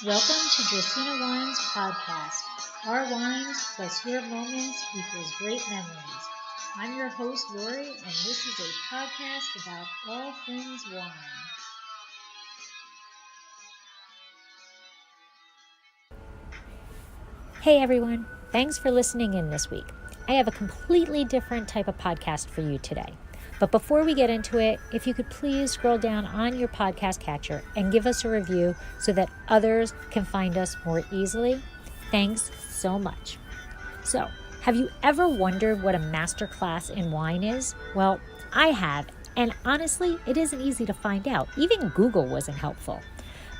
Welcome to dracaenawines podcast. Our wines plus your moments equals great memories. I'm your host, Lori, and this is a podcast about all things wine. Hey everyone, thanks for listening in this week. I have a completely different type of podcast for you today. But before we get into it, if you could please scroll down on your podcast catcher and give us a review so that others can find us more easily. Thanks so much. So, have you ever wondered what a masterclass in wine is? Well, I have, and honestly, it isn't easy to find out. Even Google wasn't helpful.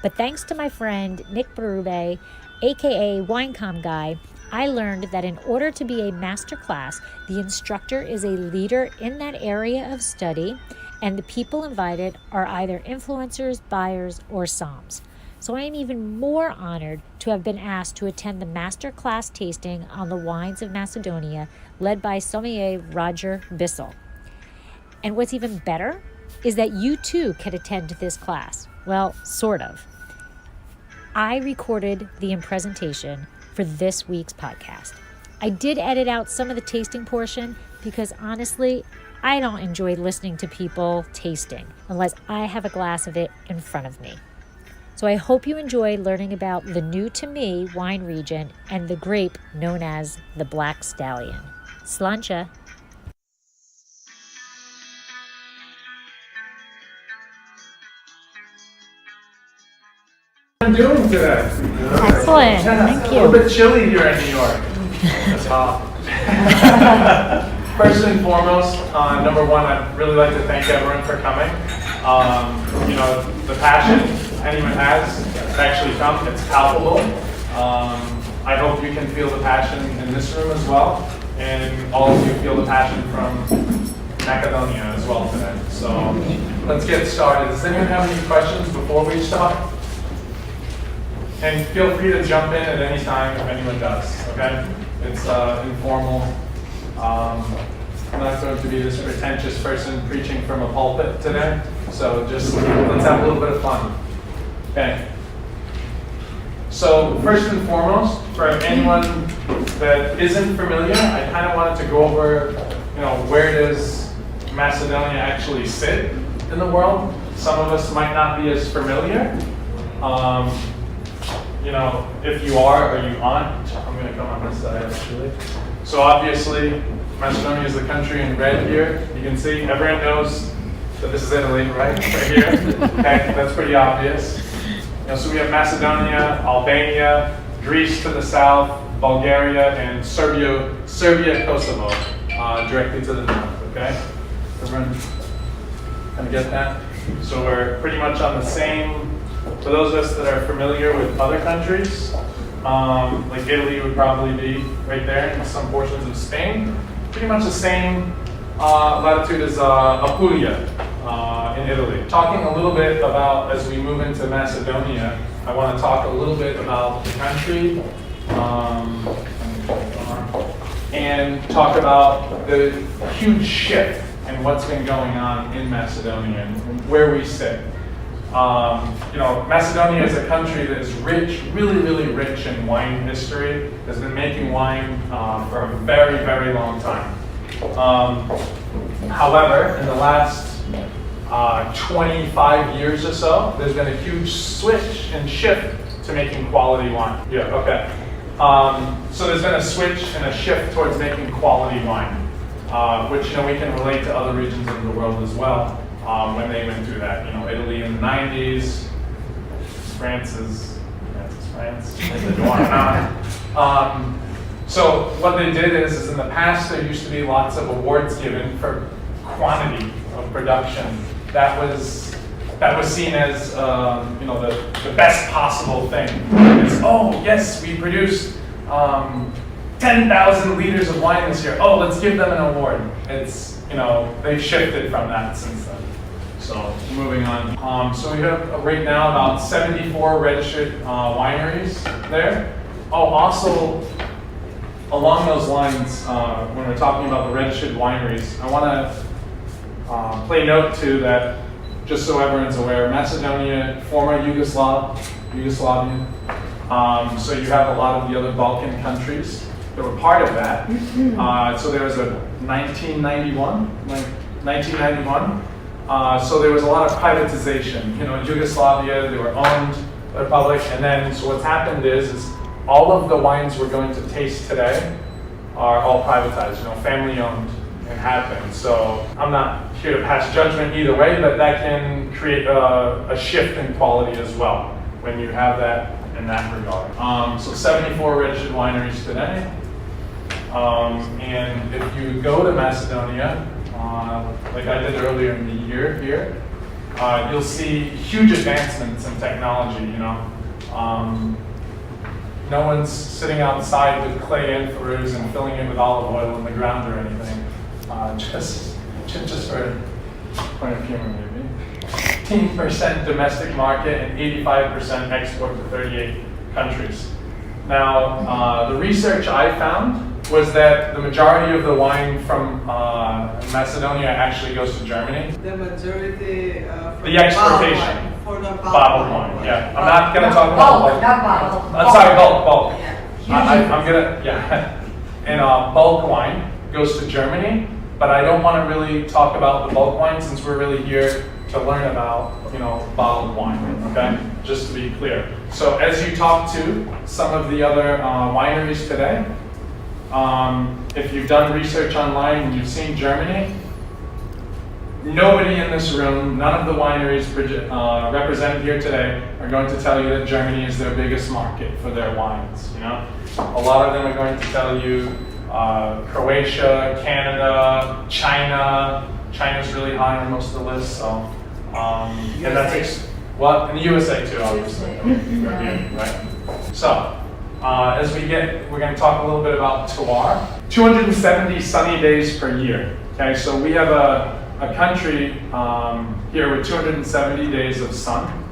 But thanks to my friend Nick Berube, aka Winecom Guy, I learned that in order to be a master class, the instructor is a leader in that area of study, and the people invited are either influencers, buyers, or somms. So I am even more honored to have been asked to attend the master class tasting on the Wines of Macedonia, led by sommelier Roger Bissell. And what's even better is that you too can attend this class. Well, sort of. I recorded the presentation for this week's podcast. I did edit out some of the tasting portion because honestly, I don't enjoy listening to people tasting unless I have a glass of it in front of me. So I hope you enjoy learning about the new to me wine region and the grape known as the Black Stallion. Slancha. How are you doing today? Excellent, thank you. A little bit chilly here in New York. That's hot. First and foremost, number one, I'd really like to thank everyone for coming. The passion anyone has to actually come, it's palpable. I hope you can feel the passion in this room as well, and all of you feel the passion from Macedonia as well today. So let's get started. Does anyone have any questions before we start? And feel free to jump in at any time if anyone does, okay? It's informal. I'm not going to be this pretentious person preaching from a pulpit today, so just let's have a little bit of fun, okay? So first and foremost, for anyone that isn't familiar, I kind of wanted to go over, where does Macedonia actually sit in the world? Some of us might not be as familiar. If you are or you aren't, I'm going to come on this side actually. So obviously, Macedonia is the country in red here. You can see, everyone knows that this is Italy, right? Right here. Okay, that's pretty obvious. So we have Macedonia, Albania, Greece to the south, Bulgaria, and Serbia, Kosovo, directly to the north, okay? Everyone kind of get that? So we're pretty much on the same. For those of us that are familiar with other countries, like Italy would probably be right there, and some portions of Spain, pretty much the same latitude as Apulia in Italy. Talking a little bit about, as we move into Macedonia, I want to talk a little bit about the country, and talk about the huge shift in what's been going on in Macedonia and where we sit. Macedonia is a country that is rich, really, really rich in wine history. Has been making wine for a very, very long time. However, in the last 25 years or so, there's been a huge switch and shift to making quality wine. Yeah, okay. So there's been a switch and a shift towards making quality wine, which we can relate to other regions of the world as well. When they went through that, Italy in the 90s, France, so what they did is in the past there used to be lots of awards given for quantity of production. That was seen as the best possible thing. It's, oh yes, we produced 10,000 liters of wine this year. Oh, let's give them an award. It's they've shifted from that since then. So moving on. So we have right now about 74 registered wineries there. Oh, also along those lines, when we're talking about the registered wineries, I want to play note to that, just so everyone's aware. Macedonia, former Yugoslav Yugoslavian. So you have a lot of the other Balkan countries that were part of that. So there was a 1991. So there was a lot of privatization. You know, in Yugoslavia, they were owned by the Republic, and then so what's happened is all of the wines we're going to taste today are all privatized, you know, family owned and have been. So I'm not here to pass judgment either way, but that can create a shift in quality as well when you have that in that regard. So 74 registered wineries today. And if you go to Macedonia, like I did earlier in the year here, you'll see huge advancements in technology, you know. No one's sitting outside with clay amphores and filling it with olive oil in the ground or anything. Just for point of humor, maybe. 15% domestic market and 85% export to 38 countries. Now, the research I found was that the majority of the wine from Macedonia actually goes to Germany. The majority The exportation. for the Bottled wine, yeah. I'm not going to talk about bulk. Not bottled. I'm sorry, bulk. Yeah. I'm gonna, yeah. And bulk wine goes to Germany, but I don't want to really talk about the bulk wine since we're really here to learn about, you know, bottled wine, okay? Just to be clear. So as you talk to some of the other wineries today, if you've done research online and you've seen Germany, nobody in this room, none of the wineries represented here today are going to tell you that Germany is their biggest market for their wines, you know? A lot of them are going to tell you Croatia, Canada, China. China's really high on most of the list, so. And that's, in the USA too, obviously. Right? So, as we're going to talk a little bit about terroir. 270 sunny days per year. Okay, so we have a country here with 270 days of sun.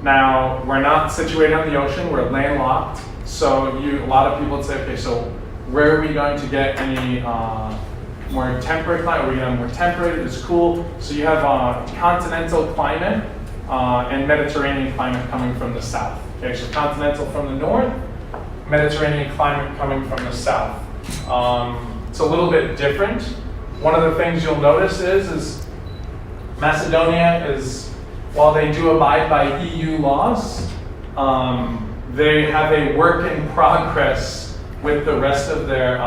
Now, we're not situated on the ocean, we're landlocked. So a lot of people would say, okay, so where are we going to get any more temperate climate? Are we going to more temperate? It's cool. So you have continental climate and Mediterranean climate coming from the south. Okay, so continental from the north, Mediterranean climate coming from the south. It's a little bit different. One of the things you'll notice is Macedonia is, while they do abide by EU laws, they have a work in progress with the rest of their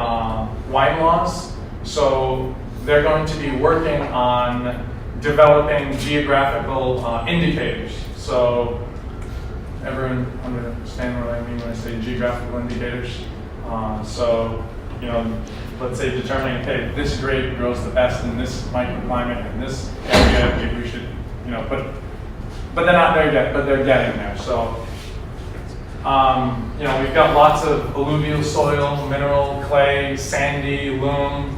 wine laws. So they're going to be working on developing geographical indicators. So everyone understand what I mean when I say geographical indicators? So, you know, let's say determining, okay, this grape grows the best in this microclimate in this area, maybe we should, you know, but they're not there yet, but they're getting there. So, you know, we've got lots of alluvial soil, mineral, clay, sandy, loam.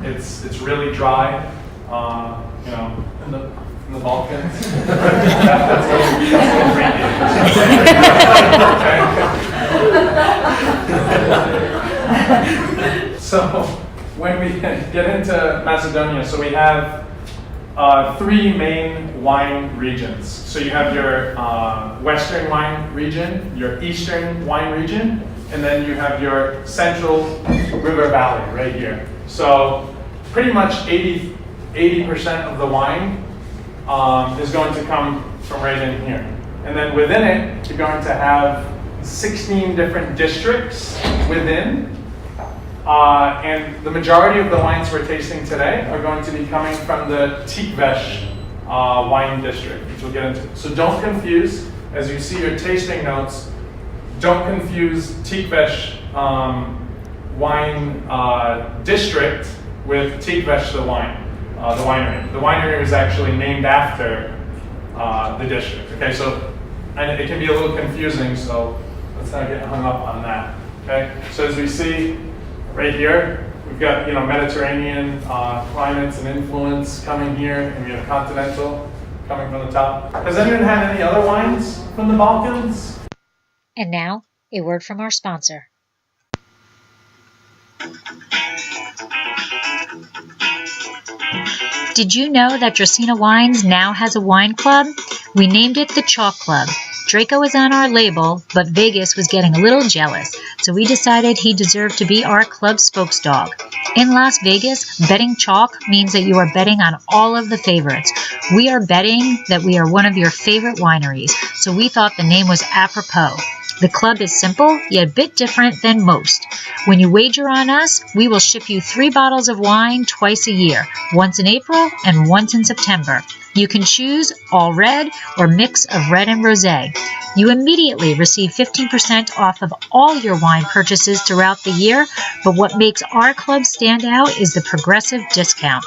It's really dry, you know, in the Balkans. That's So when we get into Macedonia, so we have 3 main wine regions. So you have your western wine region, your eastern wine region, and then you have your central river valley right here. So pretty much 80% of the wine is going to come from right in here. And then within it, you're going to have 16 different districts within. And the majority of the wines we're tasting today are going to be coming from the Tikves wine district, which we'll get into. So don't confuse, as you see your tasting notes, don't confuse Tikves wine district with Tikves the winery. The winery was actually named after the district. Okay, so and it can be a little confusing, so let's not get hung up on that. Okay, so as we see right here, we've got, you know, Mediterranean climates and influence coming here, and we have continental coming from the top. Has anyone had any other wines from the Balkans? And now, a word from our sponsor. Did you know that Dracaenawines now has a wine club? We named it the Chalk Club. Draco was on our label, but Vegas was getting a little jealous, so we decided he deserved to be our club spokesdog. In Las Vegas, betting chalk means that you are betting on all of the favorites. We are betting that we are one of your favorite wineries, so we thought the name was apropos. The club is simple, yet a bit different than most. When you wager on us, we will ship you 3 bottles of wine twice a year, once in April and once in September. You can choose all red or mix of red and rosé. You immediately receive 15% off of all your wine purchases throughout the year, but what makes our club stand out is the progressive discount.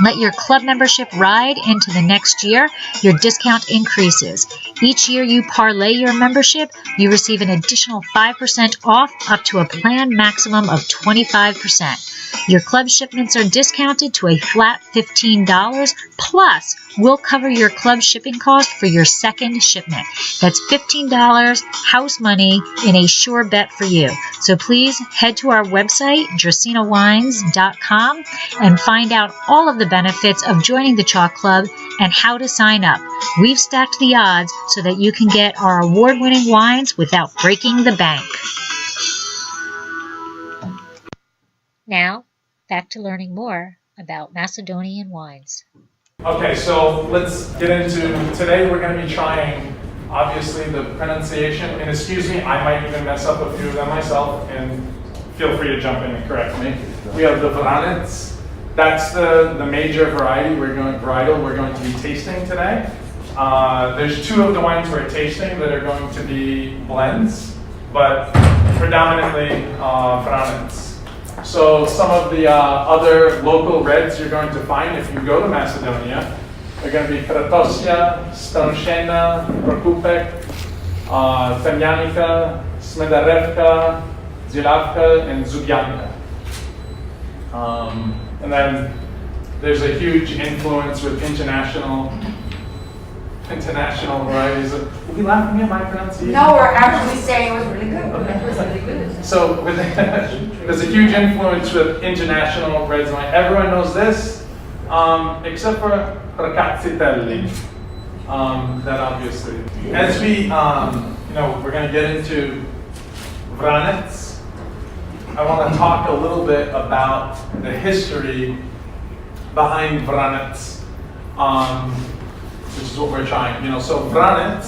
Let your club membership ride into the next year. Your discount increases. Each year you parlay your membership, you receive an additional 5% off up to a planned maximum of 25%. Your club shipments are discounted to a flat $15, plus we'll cover your club shipping cost for your second shipment. That's $15 house money in a sure bet for you. So please head to our website, dracaenawines.com, and find out all of the benefits of joining the Chalk Club and how to sign up. We've stacked the odds so that you can get our award-winning wines without breaking the bank. Now, back to learning more about Macedonian wines. Okay, so let's get into, today we're going to be trying, obviously, the pronunciation, and excuse me, I might even mess up a few of them myself, and feel free to jump in and correct me. We have the Vranec. That's the major varietal we're going to be tasting today. There's 2 of the wines we're tasting that are going to be blends, but predominantly Vranec. So some of the other local reds you're going to find if you go to Macedonia are going to be Kratosia, Stanoshena, Prokupek, Temjanica, Smederevka, Zilavka, and Zubjanka. And then there's a huge influence with international varieties. Will you laugh at me at my pronunciation? No, we're actually saying it was really good. It was really good. So there's a huge influence with international reds and wine. Everyone knows this, except for Dracaenawines. That obviously. As we, we're going to get into Vranec. I want to talk a little bit about the history behind Vranec, which is what we're trying. So Vranec,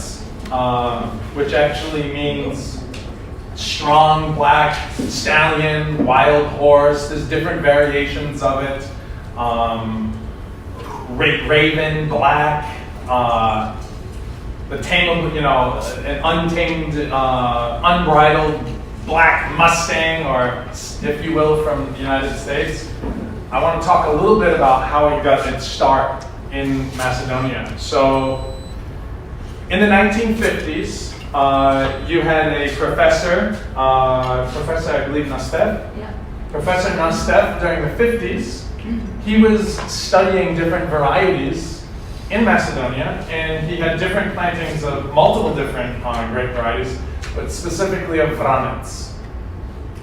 which actually means strong black stallion, wild horse. There's different variations of it. Raven, black, the tameable, an untamed, unbridled black Mustang, or if you will, from the United States. I want to talk a little bit about how it got its start in Macedonia. So in the 1950s, you had a professor, I believe Nastev. Yeah. Professor Nastev, during the 50s, he was studying different varieties in Macedonia, and he had different plantings of multiple different grape varieties, but specifically of Vranec.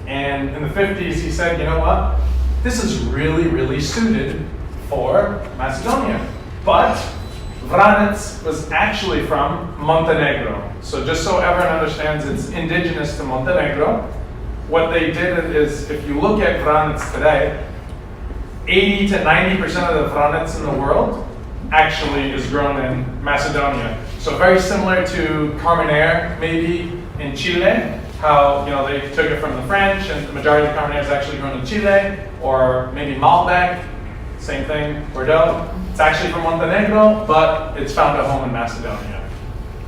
And in the 50s, he said, you know what? This is really, really suited for Macedonia. But Vranec was actually from Montenegro. So just so everyone understands, it's indigenous to Montenegro. What they did is, if you look at Vranec today, 80 to 90% of the Vranec in the world actually is grown in Macedonia. So very similar to Carmenere, maybe in Chile, how they took it from the French, and the majority of Carmenere is actually grown in Chile, or maybe Malbec, same thing, Bordeaux. It's actually from Montenegro, but it's found at home in Macedonia.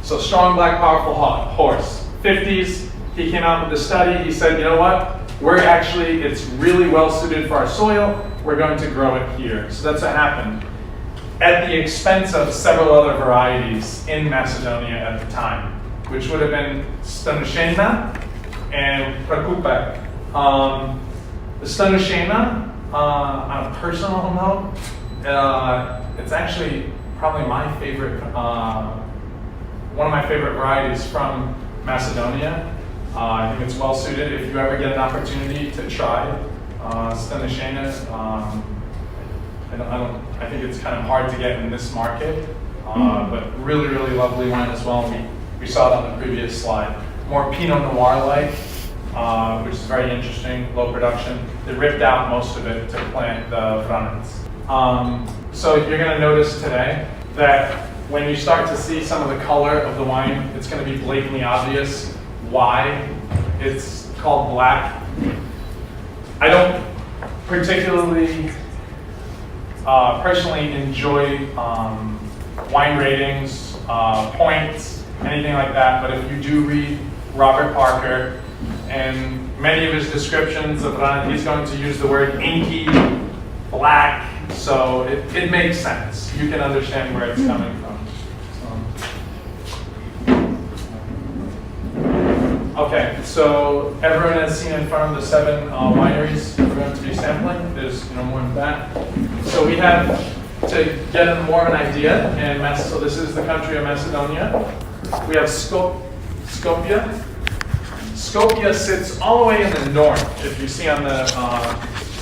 So strong, black, powerful horse. 50s, he came out with the study. He said, you know what? It's really well suited for our soil. We're going to grow it here. So that's what happened, at the expense of several other varieties in Macedonia at the time, which would have been Stanoshena and Prokupek. The Stanoshena, on a personal note, it's actually probably my favorite, one of my favorite varieties from Macedonia. I think it's well suited if you ever get an opportunity to try Stanoshena. I think it's kind of hard to get in this market, but really, really lovely wine as well. We saw it on the previous slide. More Pinot Noir-like, which is very interesting, low production. They ripped out most of it to plant the Vranec. So you're going to notice today that when you start to see some of the color of the wine, it's going to be blatantly obvious why it's called black. I don't particularly personally enjoy wine ratings, points, anything like that, but if you do read Robert Parker and many of his descriptions of Vranec, he's going to use the word inky, black, so it makes sense. You can understand where it's coming from. Okay, so everyone has seen in front of the 7 wineries we're going to be sampling. There's more than that. So we have, to get more of an idea, so this is the country of Macedonia. We have Skopje. Skopje sits all the way in the north. If you see on the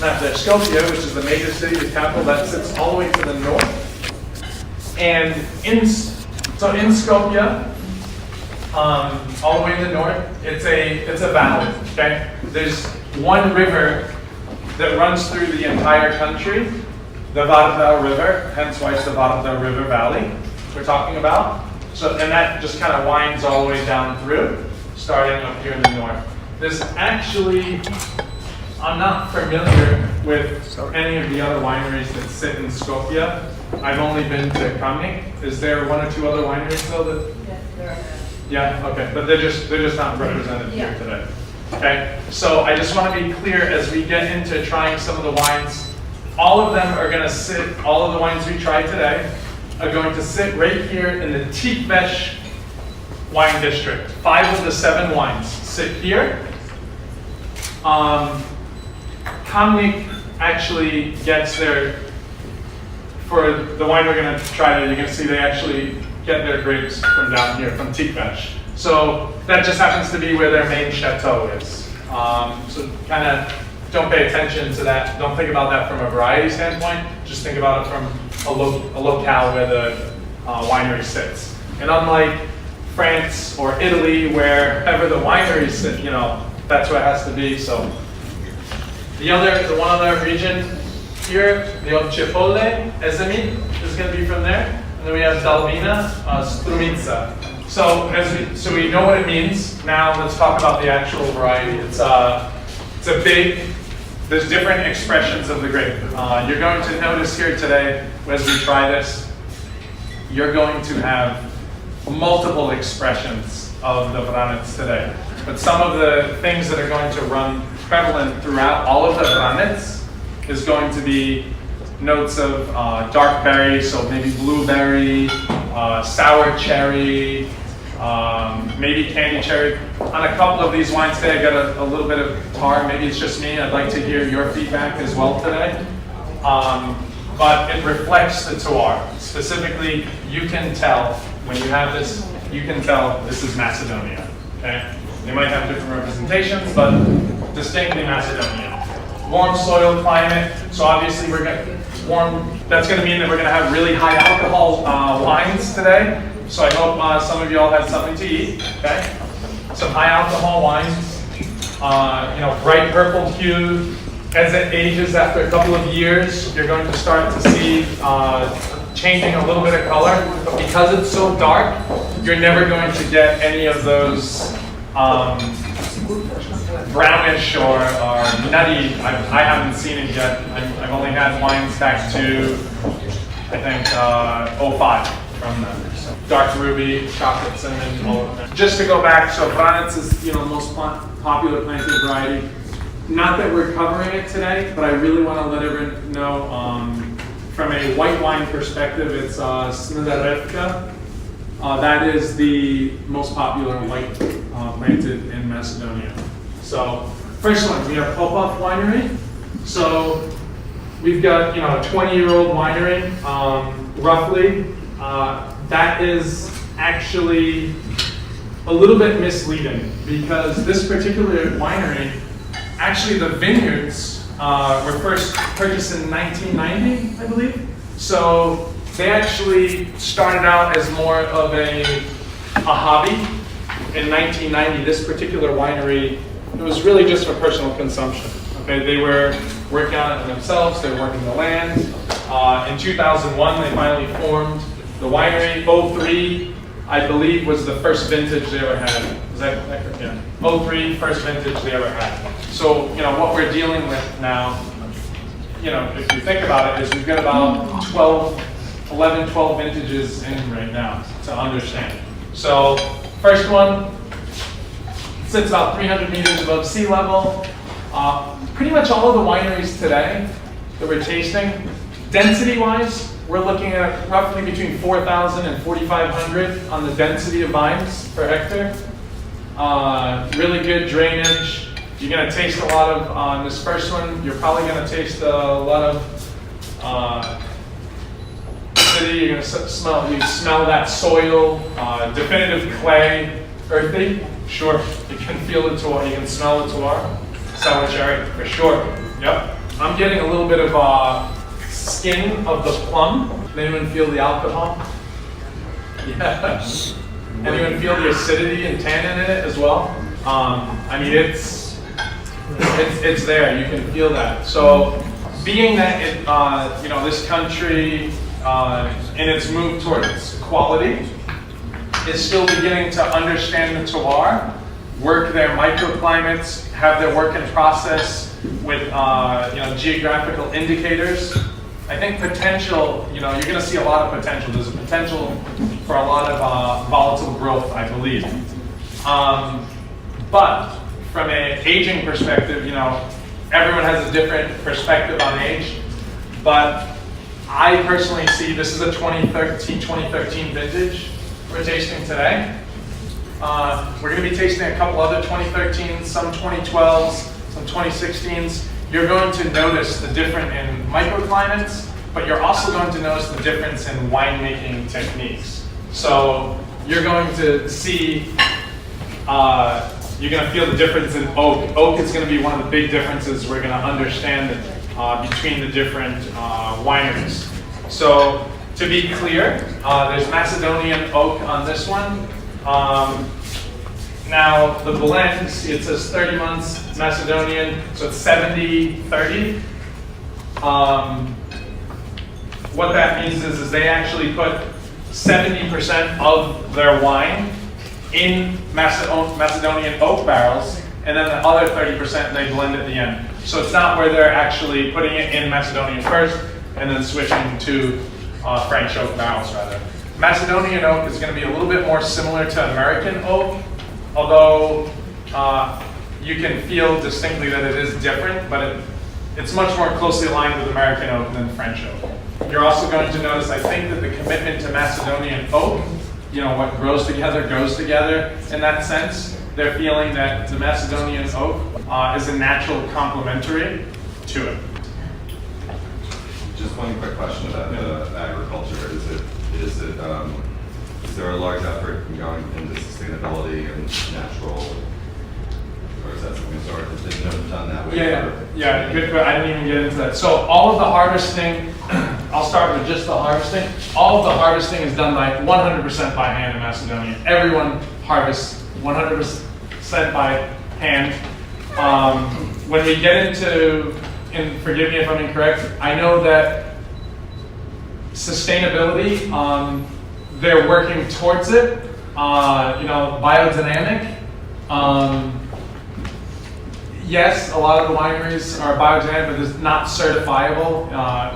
map there, Skopje, which is the major city, the capital, that sits all the way to the north. And in Skopje, all the way in the north, it's a valley. Okay, there's one river that runs through the entire country, the Vardar River. Hence why it's the Vardar River Valley we're talking about. So, and that just kind of winds all the way down through, starting up here in the north. There's actually, I'm not familiar with any of the other wineries that sit in Skopje. I've only been to Kamnik. Is there 1 or 2 other wineries though that? Yes, there are. Yeah, okay, but they're just not represented here today. Okay, so I just want to be clear as we get into trying some of the wines. All of them are going to sit, all of the wines we tried today are going to sit right here in the Tikves wine district. 5 of the 7 wines sit here. Kamnik actually gets their, for the wine we're going to try today, you're going to see they actually get their grapes from down here, from Tikves. So that just happens to be where their main chateau is. So kind of don't pay attention to that. Don't think about that from a variety standpoint. Just think about it from a locale where the winery sits. And unlike France or Italy, wherever the wineries sit, that's where it has to be. So the one other region here, the Chipotle, Ezimit is going to be from there. And then we have Dalvina, Strumica. So we know what it means. Now let's talk about the actual variety. It's a big. There's different expressions of the grape. You're going to notice here today, as we try this, you're going to have multiple expressions of the Vranec today. But some of the things that are going to run prevalent throughout all of the Vranec is going to be notes of dark berry, so maybe blueberry, sour cherry, maybe candy cherry. On a couple of these wines today, I got a little bit of tar. Maybe it's just me. I'd like to hear your feedback as well today. But it reflects the terroir. Specifically, you can tell when you have this, you can tell this is Macedonia. Okay? They might have different representations, but distinctly Macedonia. Warm soil climate, so obviously we're going to that's going to mean that we're going to have really high alcohol wines today. So I hope some of you all had something to eat. Okay, some high alcohol wines. Bright purple hue. As it ages after a couple of years, you're going to start to see changing a little bit of color. But because it's so dark, you're never going to get any of those brownish or nutty. I haven't seen it yet. I've only had wines back to, I think, 05 from them. So dark ruby, chocolate cinnamon, all of them. Just to go back, so Vranec is the most popular planted variety. Not that we're covering it today, but I really want to let everyone know from a white wine perspective, it's Smederevka. That is the most popular white planted in Macedonia. So first one, we have Popov Winery. So we've got a 20-year-old winery, roughly. That is actually a little bit misleading because this particular winery, actually the vineyards were first purchased in 1990, I believe. So they actually started out as more of a a hobby. In 1990, this particular winery, it was really just for personal consumption. Okay, they were working on it themselves, they were working the land. In 2001, they finally formed the winery. 03, I believe, was the first vintage they ever had. Is that correct? Yeah. 03, first vintage they ever had. So, you know, what we're dealing with now, you know, if you think about it, is we've got about 11, 12 vintages in right now to understand. So, first one sits about 300 meters above sea level. Pretty much all of the wineries today that we're tasting, density-wise, we're looking at roughly between 4,000 and 4,500 on the density of vines per hectare. Really good drainage. You're going to taste a lot of, on this first one, you're probably going to taste a lot of acidity. You're going to smell that soil, definitive clay, earthy. Sure, you can feel the terroir, you can smell the terroir. Sour cherry, for sure. Yep. I'm getting a little bit of skin of the plum. Anyone feel the alcohol? Yeah. Anyone feel the acidity and tannin in it as well? I mean, it's there. You can feel that. So, being that it, you know, this country in its move towards quality is still beginning to understand the terroir, work their microclimates, have their working process with you know, geographical indicators. I think potential, you know, you're going to see a lot of potential. There's a potential for a lot of volatile growth, I believe. But from an aging perspective, you know, everyone has a different perspective on age. But I personally see this is a 2013 vintage we're tasting today. We're going to be tasting a couple other 2013s, some 2012s, some 2016s. You're going to notice the difference in microclimates, but you're also going to notice the difference in winemaking techniques. So you're going to see, you're going to feel the difference in oak. Oak is going to be one of the big differences we're going to understand between the different wineries. So to be clear, there's Macedonian oak on this one. Now the blends, it says 30 months Macedonian, so it's 70-30. What that means is they actually put 70% of their wine in Macedonian oak barrels, and then the other 30% they blend at the end. So it's not where they're actually putting it in Macedonian first and then switching to French oak barrels rather. Macedonian oak is going to be a little bit more similar to American oak, although you can feel distinctly that it is different, but it's much more closely aligned with American oak than French oak. You're also going to notice, I think, that the commitment to Macedonian oak, you know, what grows together goes together in that sense. They're feeling that the Macedonian oak is a natural complementary to it. Just one quick question about the agriculture. Is there a large effort in going into sustainability and natural, or is that something that's already done that way? Yeah, good. I didn't even get into that. So all of the harvesting, I'll start with just the harvesting. All of the harvesting is done by 100% by hand in Macedonia. Everyone harvests 100% by hand. When we get into, and forgive me if I'm incorrect, I know that sustainability, they're working towards it. You know, biodynamic. Yes, a lot of the wineries are biodynamic, but it's not certifiable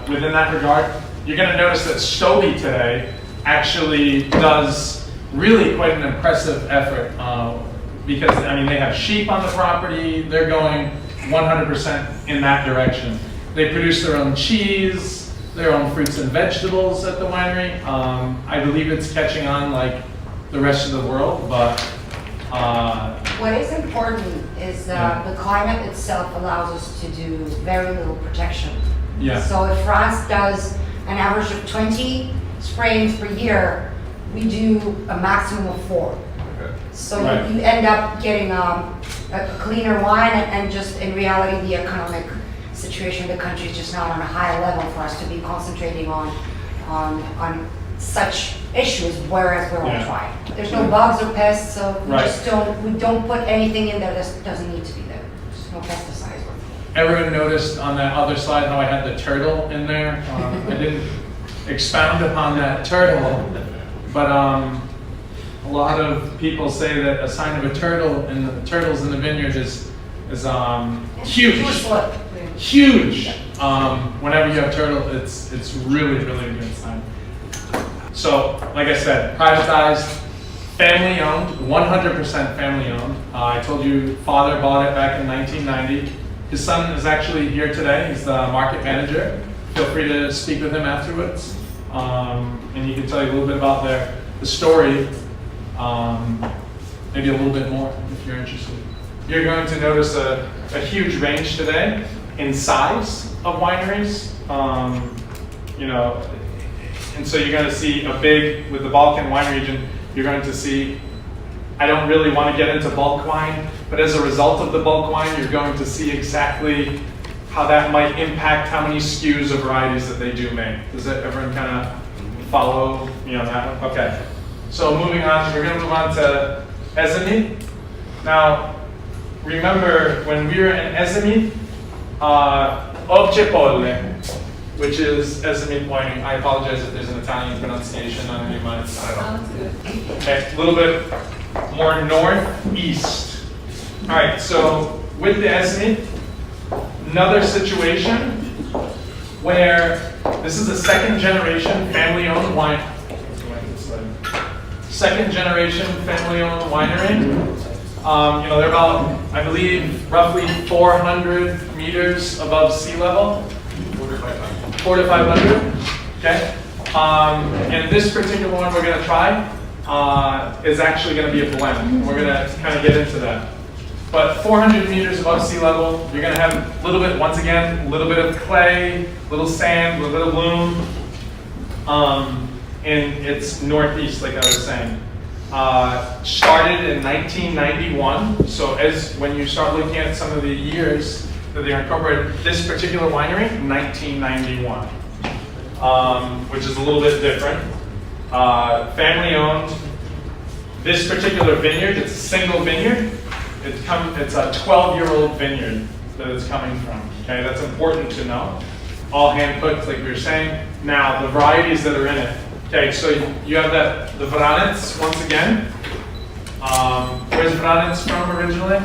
within that regard. You're going to notice that Stobi today actually does really quite an impressive effort because, I mean, they have sheep on the property. They're going 100% in that direction. They produce their own cheese, their own fruits and vegetables at the winery. I believe it's catching on like the rest of the world, but what is important is the climate itself allows us to do very little protection. yeah. So if France does an average of 20 sprayings per year, we do a maximum of 4. Okay. So Right. you end up getting a cleaner wine, and just in reality, the economic situation of the country is just not on a high level for us to be concentrating on such issues, whereas we're all trying. There's no bugs or pests, so we Right. just we don't put anything in there that doesn't need to be there. There's no pesticides. Everyone noticed on that other slide how I had the turtle in there? I didn't expound upon that turtle, but a lot of people say that a sign of a turtle and the turtles in the vineyard is huge. Huge. Whenever you have turtle, it's really, really a good sign. So, like I said, privatized, family owned, 100% family owned. I told you, father bought it back in 1990. His son is actually here today. He's the market manager. Feel free to speak with him afterwards, and he can tell you a little bit about the story, maybe a little bit more if you're interested. You're going to notice a huge range today in size of wineries, and so you're going to see with the Balkan wine region, you're going to see, I don't really want to get into bulk wine, but as a result of the bulk wine, you're going to see exactly how that might impact how many SKUs of varieties that they do make. Does everyone kind of follow me on that one? Okay. So moving on, we're going to move on to Ezimit. Now, remember when we were in Ezimit, Ovcepolle, which is Ezimit Winery. I apologize if there's an Italian pronunciation on any of mine. I don't know. Okay, a little bit more northeast. All right, so with the Ezimit, another situation where this is a second generation family owned wine. Second generation family owned winery. They're about, I believe, roughly 400 meters above sea level. 400 to 500. Okay. And this particular one we're going to try is actually going to be a blend. We're going to kind of get into that. But 400 meters above sea level, you're going to have a little bit, once again, a little bit of clay, little sand, a little bit of loam. And it's northeast, like I was saying. Started in 1991. So when you start looking at some of the years that they incorporated this particular winery, 1991, which is a little bit different. Family owned. This particular vineyard, it's a single vineyard. It's a 12-year-old vineyard that it's coming from. Okay, that's important to know. All hand picked, like we were saying. Now, the varieties that are in it. Okay, so you have the Vranec once again. Where's Vranec from originally?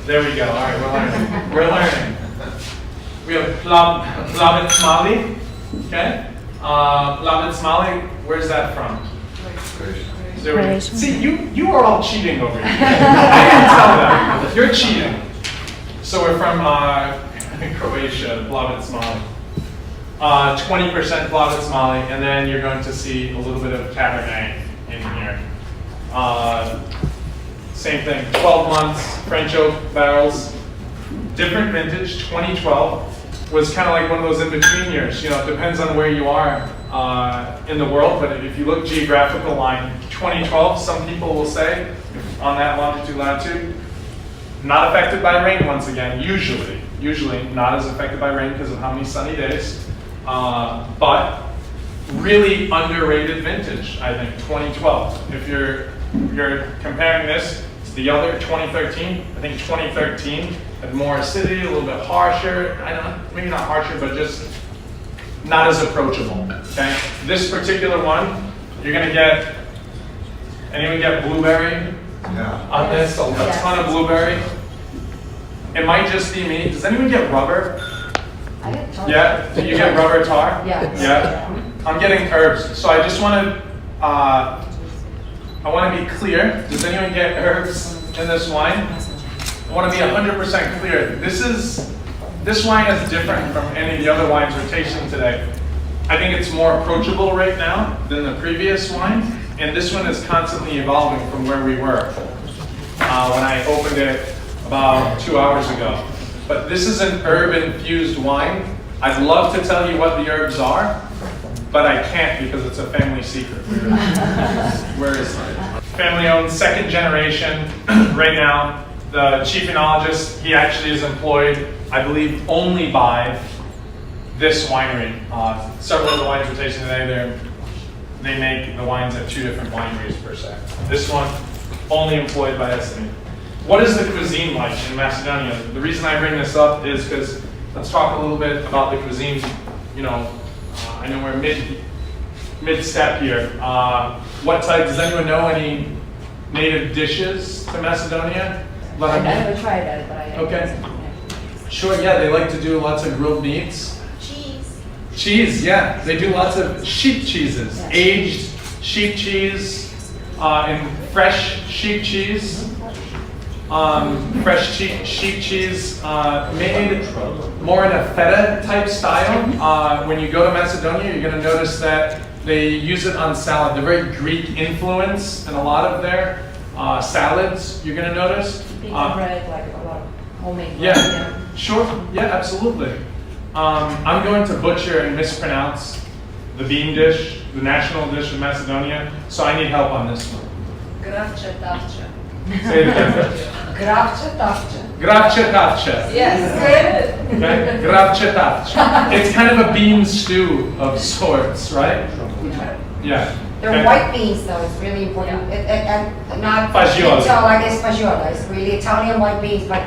There we go. All right, we're learning. We're learning. We have Plavec Mali. Okay, Plavec Mali. Where's that from? See, you are all cheating over here. I didn't tell them. You're cheating. So we're from Croatia, Plavec Mali. 20% Plavec Mali, and then you're going to see a little bit of Cabernet in here. Same thing, 12 months, French oak barrels, different vintage. 2012 was kind of like one of those in-between years. It depends on where you are in the world, but if you look geographical line, 2012, some people will say, on that longitude, latitude, not affected by rain once again, usually not as affected by rain because of how many sunny days, but really underrated vintage, I think, 2012. If you're comparing this to the other 2013, I think 2013 had more acidity, a little bit harsher, maybe not harsher, but just not as approachable, okay? This particular one, you're gonna get, anyone get blueberry on this? A ton of blueberry. It might just be me. Does anyone get rubber? I get tar. Yeah? Do you get rubber tar? Yeah. I'm getting herbs. So I just want to be clear. Does anyone get herbs in this wine? I want to be 100% clear. This wine is different from any of the other wines we're tasting today. I think it's more approachable right now than the previous wine, and this one is constantly evolving from where we were when I opened it about 2 hours ago. But this is an herb-infused wine. I'd love to tell you what the herbs are, but I can't because it's a family secret. Where is it? Family-owned, second generation. Right now, the chief enologist, he actually is employed, I believe, only by this winery. Several of the wines we're tasting today, they make the wines at 2 different wineries per se. This one, only employed by Ezimit. What is the cuisine like in Macedonia? The reason I bring this up is because let's talk a little bit about the cuisine. You know, I know we're mid-step here. What type, does anyone know any native dishes to Macedonia? I never tried that, but I. Okay. Sure, yeah, they like to do lots of grilled meats. Cheese, yeah. They do lots of sheep cheeses, Yes. aged sheep cheese, and fresh sheep cheese. Fresh sheep cheese made more in a feta type style. When you go to Macedonia, you're going to notice that they use it on salad. They're very Greek influence in a lot of their salads, you're going to notice. Pizza bread, like a lot of homemade bread. Yeah, sure. Yeah, absolutely. I'm going to butcher and mispronounce the bean dish, the national dish of Macedonia, so I need help on this one. Say it again. Gracaenawines. Yes. Okay? Gracaenawines. It's kind of a bean stew of sorts, right? Yeah. They're Okay. white beans, though. It's really important. And not Fagioli. So I guess fagioli. It's really Italian white beans, but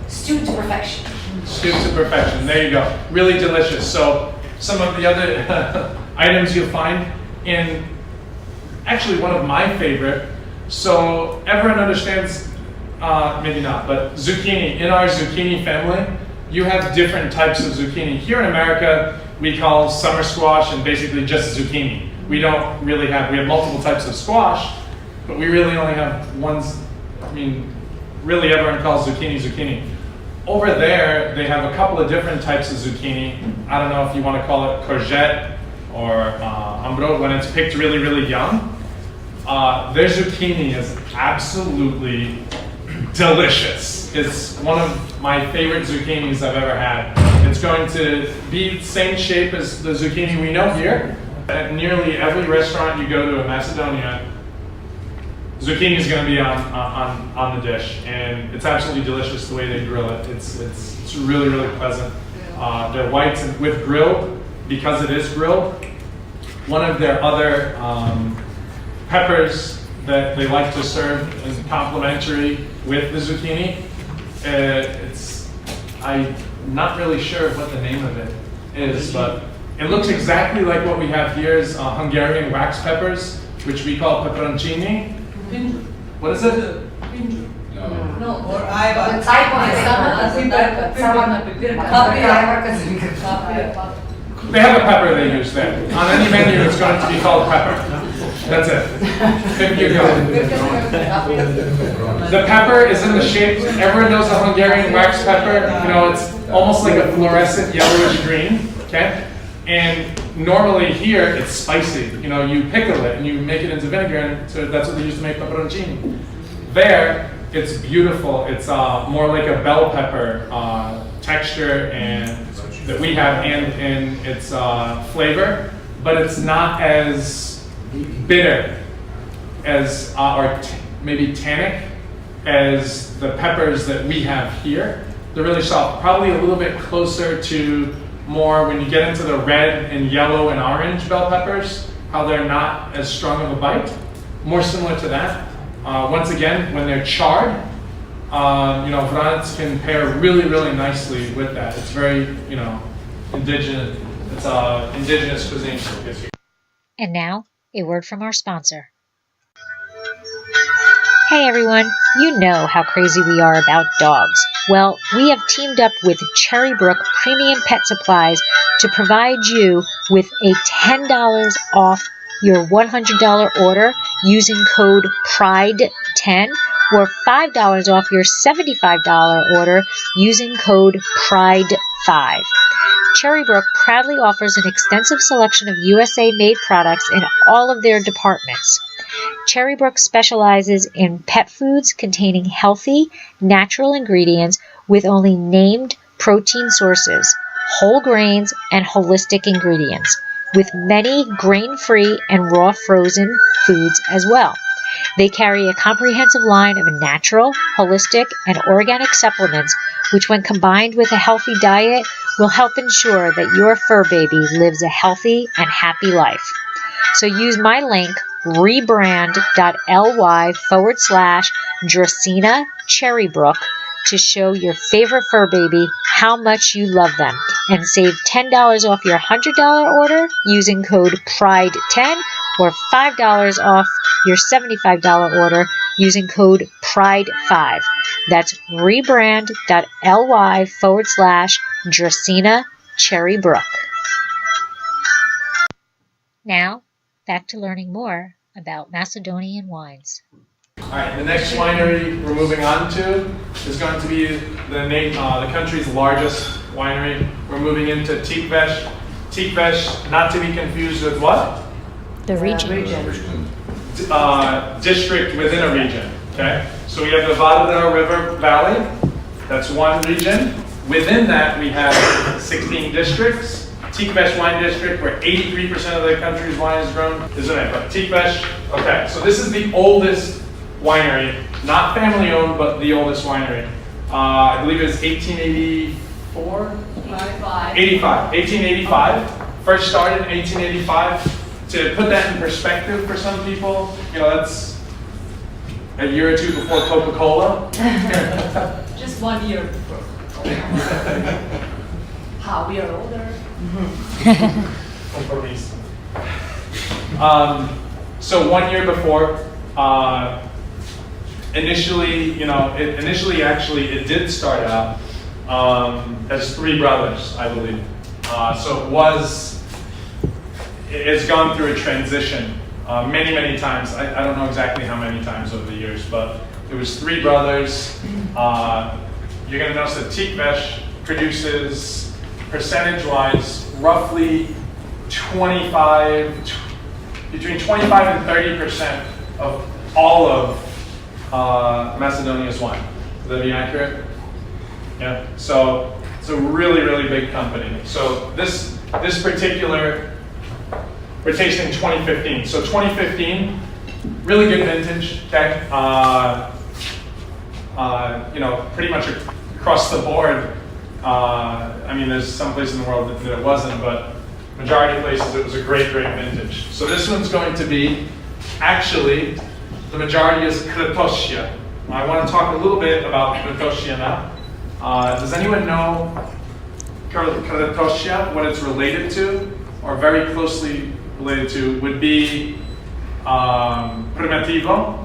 stewed to perfection. Stewed to perfection. There you go. Really delicious. So some of the other items you'll find in actually one of my favorite. So everyone understands, maybe not, but zucchini. In our zucchini family, you have different types of zucchini. Here in America, we call summer squash and basically just zucchini. We don't really have, we have multiple types of squash, but we really only have ones, I mean, really everyone calls zucchini. Over there, they have a couple of different types of zucchini. I don't know if you want to call it courgette or ambro, when it's picked really, really young. Their zucchini is absolutely delicious. It's one of my favorite zucchinis I've ever had. It's going to be the same shape as the zucchini we know here. At nearly every restaurant you go to in Macedonia, zucchini is going to be on the dish, and it's absolutely delicious the way they grill it. It's really, really pleasant. They're whites and with grilled, because it is grilled. One of their other peppers that they like to serve as complimentary with the zucchini. I'm not really sure what the name of it is, but it looks exactly like what we have here is Hungarian wax peppers, which we call peperoncini. What is it? No, or I The type of They have a pepper they use there. On any menu, it's going to be called pepper. That's it. If you go. The pepper is in the shape, everyone knows a Hungarian wax pepper. You know, it's almost like a fluorescent yellowish green, okay? And normally here, it's spicy. You know, you pickle it and you make it into vinegar, and so that's what they use to make peperoncini. There, it's beautiful. It's more like a bell pepper texture and that we have and its flavor, but it's not as bitter as or maybe tannic as the peppers that we have here. They're really soft, probably a little bit closer to more when you get into the red and yellow and orange bell peppers, how they're not as strong of a bite, more similar to that. Once again, when they're charred, Vranec can pair really, really nicely with that. It's very, indigenous. It's indigenous cuisine. And now, a word from our sponsor. Hey everyone, you know how crazy we are about dogs. Well, we have teamed up with Cherrybrook Premium Pet Supplies to provide you with a $10 off your $100 order using code PRIDE10 or $5 off your $75 order using code PRIDE5. Cherrybrook proudly offers an extensive selection of USA-made products in all of their departments. Cherrybrook specializes in pet foods containing healthy, natural ingredients with only named protein sources, whole grains, and holistic ingredients, with many grain-free and raw frozen foods as well. They carry a comprehensive line of natural, holistic, and organic supplements, which when combined with a healthy diet, will help ensure that your fur baby lives a healthy and happy life. So use my link, rebrand.ly/Dracaena Cherrybrook, to show your favorite fur baby how much you love them, and save $10 off your $100 order using code PRIDE10, or $5 off your $75 order using code PRIDE5. That's rebrand.ly/Dracaena Cherrybrook. Now, back to learning more about Macedonian wines. All right, the next winery we're moving on to is going to be the country's largest winery. We're moving into Tikves. Tikves, not to be confused with what? The region. District within a region. Okay, so we have the Vardar River Valley. That's one region. Within that, we have 16 districts. Tikves wine district, where 83% of the country's wine is grown, isn't it? But Tikves, okay, so this is the oldest winery, not family owned, but the oldest winery. I believe it's 1884? 1885. First started in 1885. To put that in perspective for some people, that's a year or two before Coca-Cola. Just 1 year before. How we are older. So 1 year before, initially it did start out as three brothers, I believe. So it's gone through a transition many times. I don't know exactly how many times over the years, but it was three brothers. You're going to notice that Tikves produces, percentage-wise, roughly between 25 and 30% of all of Macedonia's wine. Would that be accurate? Yeah. So it's a really big company. So this particular, we're tasting 2015. So 2015, really good vintage. Okay. Pretty much across the board. There's some places in the world that it wasn't, but majority of places it was a great vintage. So this one's going to be, actually, the majority is Kratosia. I want to talk a little bit about Kratosia now. Does anyone know Kratosia, what it's related to, or very closely related to, would be Primitivo,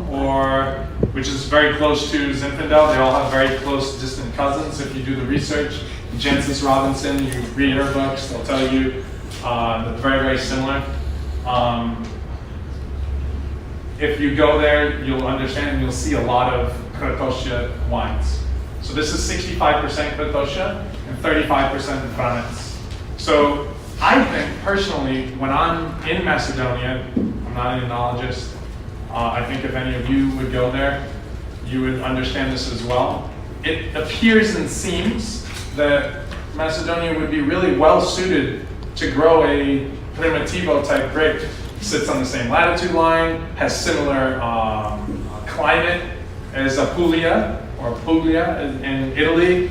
which is very close to Zinfandel. They all have very close distant cousins. If you do the research, Jensis Robinson, you read her books, they'll tell you they're very similar. If you go there, you'll understand and you'll see a lot of Kratosia wines. So this is 65% Kratosia and 35% Vranec. So I think personally, when I'm in Macedonia, I'm not an enologist, I think if any of you would go there, you would understand this as well. It appears and seems that Macedonia would be really well suited to grow a Primitivo type grape. Sits on the same latitude line, has similar climate as Puglia in Italy.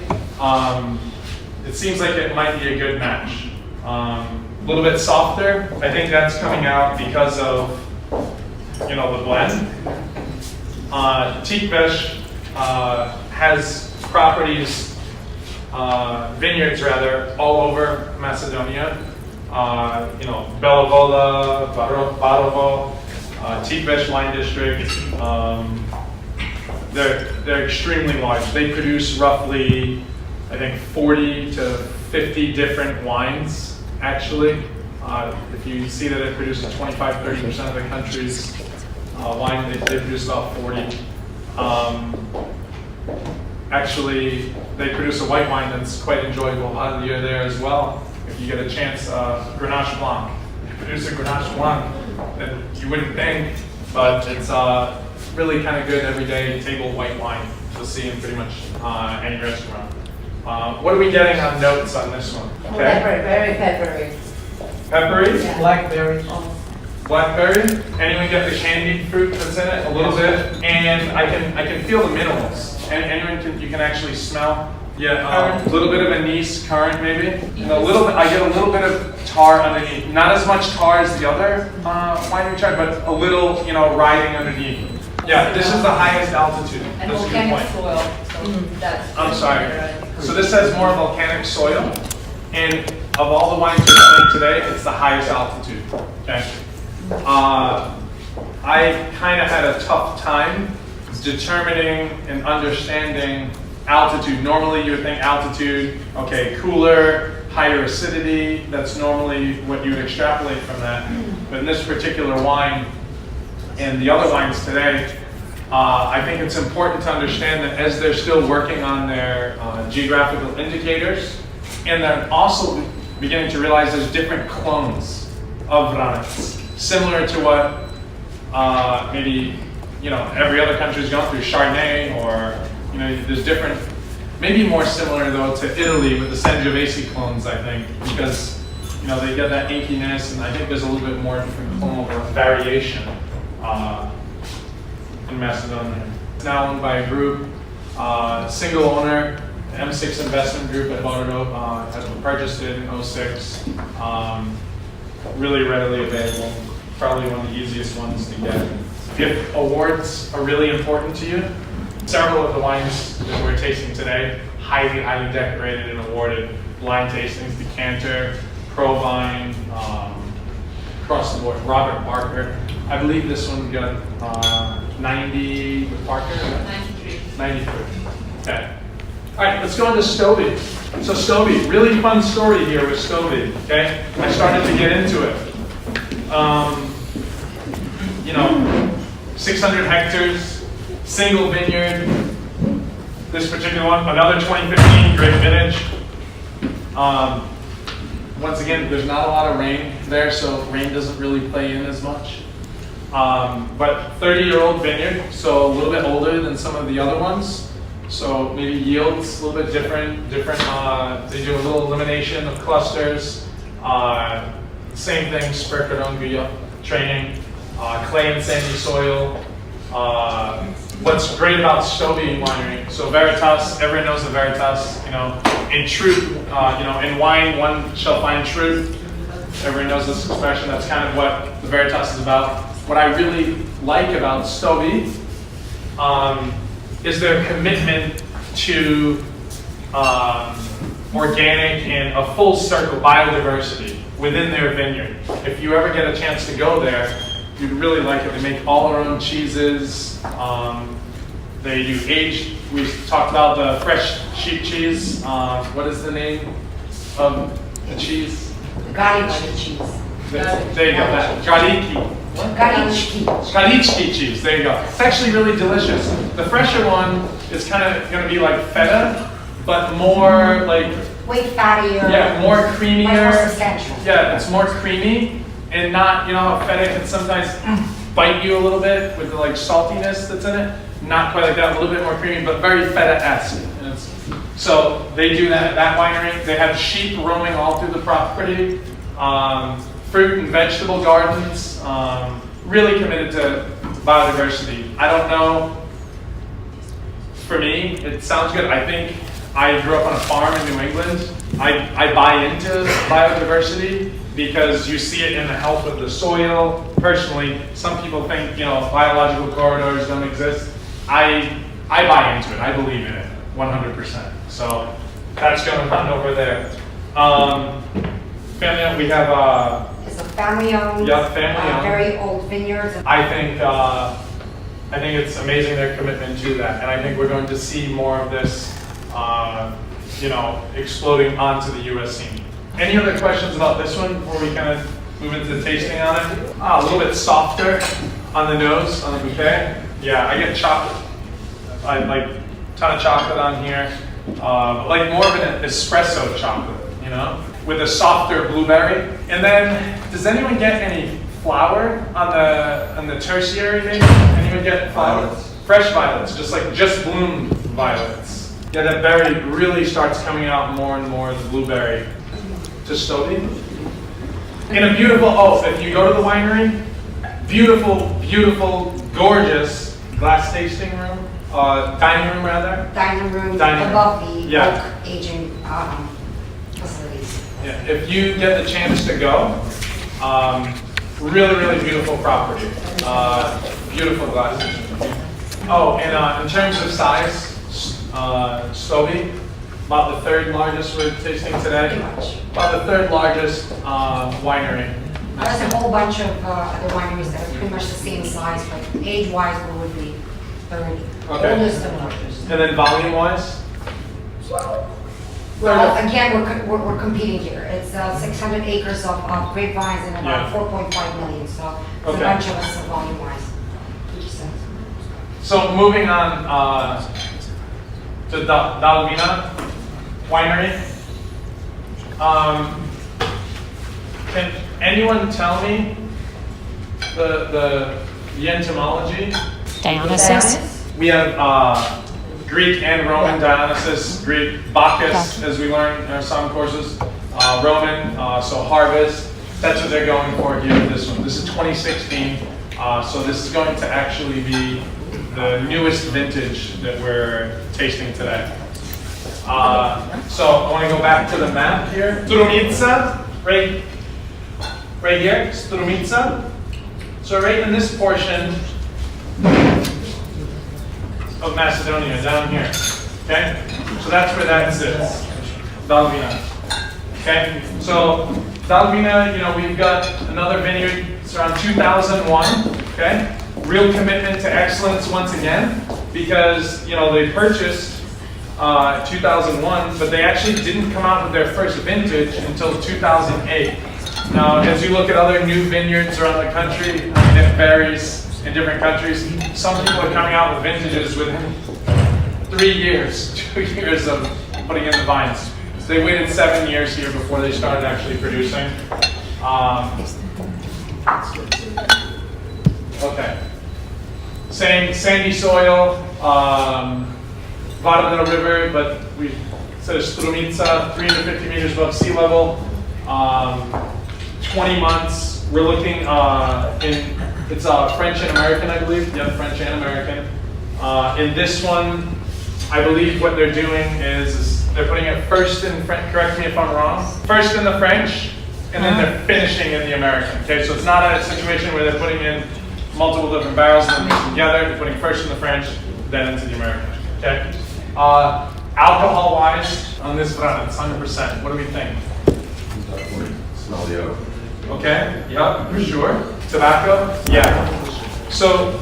It seems like it might be a good match. A little bit softer. I think that's coming out because of the blend. Tikves has properties, vineyards rather, all over Macedonia. Bela Voda, Barovo, Tikves wine district. They're extremely large. They produce roughly, I think, 40 to 50 different wines, actually. If you see that it produces 25-30% of the country's wine, they produce about 40. Actually, they produce a white wine that's quite enjoyable out of the year there as well. If you get a chance, Grenache Blanc. If you produce a Grenache Blanc, then you wouldn't think, but it's really kind of good everyday table white wine you'll see in pretty much any restaurant. What are we getting on notes on this one? Okay. Peppery, very peppery. Peppery? Yeah. Blackberry. Blackberry? Anyone get the candied fruit that's in it? A little bit. And I can feel the minerals. You can actually smell. Yeah, a little bit of anise, currant maybe. And I get a little bit of tar underneath. Not as much tar as the other wine we tried, but a little, riding underneath. Yeah, this is the highest altitude. And That's a good volcanic point. soil, so that's. I'm sorry. So this has more volcanic soil, and of all the wines we're trying today, it's the highest altitude. Okay. I kind of had a tough time determining and understanding altitude. Normally you would think altitude, okay, cooler, higher acidity, that's normally what you would extrapolate from that. But in this particular wine and the other wines today, I think it's important to understand that as they're still working on their geographical indicators, and they're also beginning to realize there's different clones of Vranec, similar to what maybe every other country's gone through, Chardonnay, or there's different, maybe more similar though to Italy with the Sangiovese clones, I think, because they get that inkiness, and I think there's a little bit more different clonal variation in Macedonia. It's now owned by a group, single owner, M6 investment group at Bordeaux, has purchased it in 06. Really readily available, probably one of the easiest ones to get. If awards are really important to you, several of the wines that we're tasting today, highly, highly decorated and awarded. Blind tastings, Decanter, Provine, across the board. Robert Parker. I believe this one got 90 with Parker? 93. 93. Okay. All right, let's go into Stobi. So Stobi, really fun story here with Stobi, okay? I started to get into it. 600 hectares, single vineyard. This particular one, another 2015 grape vintage. Once again, there's not a lot of rain there, so rain doesn't really play in as much. But 30-year-old vineyard, so a little bit older than some of the other ones. So maybe yields a little bit different. They do a little elimination of clusters. Same thing, Spercaronguia training, clay and sandy soil. What's great about Stobi Winery, so Veritas, everyone knows the Veritas, in truth, in wine, one shall find truth. Everyone knows this expression, that's kind of what the Veritas is about. What I really like about Stobi is their commitment to organic and a full circle biodiversity within their vineyard. If you ever get a chance to go there, you'd really like it. They make all their own cheeses. They do aged. We talked about the fresh sheep cheese. What is the name of the cheese? Galicia cheese. There you go. Gariki. Galichki cheese. There you go. It's actually really delicious. The fresher one is kind of going to be like feta, but more like Way fattier. yeah, more creamier. Much more substantial. Yeah, it's more creamy and not, how feta can sometimes bite you a little bit with the saltiness that's in it. Not quite like that, a little bit more creamy, but very feta-esque. So they do that at that winery. They have sheep roaming all through the property, fruit and vegetable gardens, really committed to biodiversity. I don't know, for me, it sounds good. I think I grew up on a farm in New England. I buy into biodiversity because you see it in the health of the soil. Personally, some people think, biological corridors don't exist. I buy into it. I believe in it 100%. So that's going on over there. Family, we have It's a family-owned, yeah, family-owned. very old vineyards. I think it's amazing their commitment to that, and I think we're going to see more of this, exploding onto the U.S. scene. Any other questions about this one before we kind of move into the tasting on it? A little bit softer on the nose, on the bouquet. Yeah, I get chocolate. I like a ton of chocolate on here, like more of an espresso chocolate, with a softer blueberry. And then, does anyone get any flower on the tertiary maybe? Anyone get flowers? Fresh violets, just bloomed violets. Yeah, that berry really starts coming out more and more, the blueberry. To Stobi. In a beautiful, if you go to the winery, beautiful, beautiful, gorgeous glass tasting room, dining room rather. Dining room Dining room. above the Yeah. oak aging facilities. Yeah. If you get the chance to go, really, really beautiful property. Beautiful glasses. Oh, and in terms of size, Stobi, about the third largest we're tasting today. Pretty much. About the third largest winery. There's a whole bunch of other wineries that are pretty much the same size, but age-wise, we would be third. Okay. Oldest and largest. And then volume-wise? Well, again, we're competing here. It's 600 acres of grapevines and Yeah. about 4.5 million, so it's Okay. a bunch of us volume-wise. So moving on to Dalvina Winery. Can anyone tell me the entomology? Dionysus. We have Greek and Roman Dionysus, Greek Bacchus, as we learn in our song courses, Roman, so harvest. That's what they're going for here with this one. This is 2016, so this is going to actually be the newest vintage that we're tasting today. So I want to go back to the map here. Strumica, right here, Strumica. So right in this portion of Macedonia, down here, okay? So that's where that sits, Dalvina, okay? So Dalvina, we've got another vineyard, it's around 2001, okay? Real commitment to excellence once again, because, they purchased 2001, but they actually didn't come out with their first vintage until 2008. Now, as you look at other new vineyards around the country, it varies in different countries. Some people are coming out with vintages within 3 years, 2 years of putting in the vines. So they waited 7 years here before they started actually producing. Okay. Same sandy soil, Vardar River, but we said Strumica, 350 meters above sea level, 20 months. We're looking it's French and American, I believe. Yep, French and American. In this one, I believe what they're doing is they're putting it first in French, correct me if I'm wrong, first in the French, and then they're finishing in the American. Okay, so it's not a situation where they're putting in multiple different barrels and then mixing together. They're putting first in the French, then into the American. Okay. Alcohol-wise, on this Vranec, it's 100%. What do we think? Smell the oak. Okay. Yep. For sure. Tobacco. Yeah. So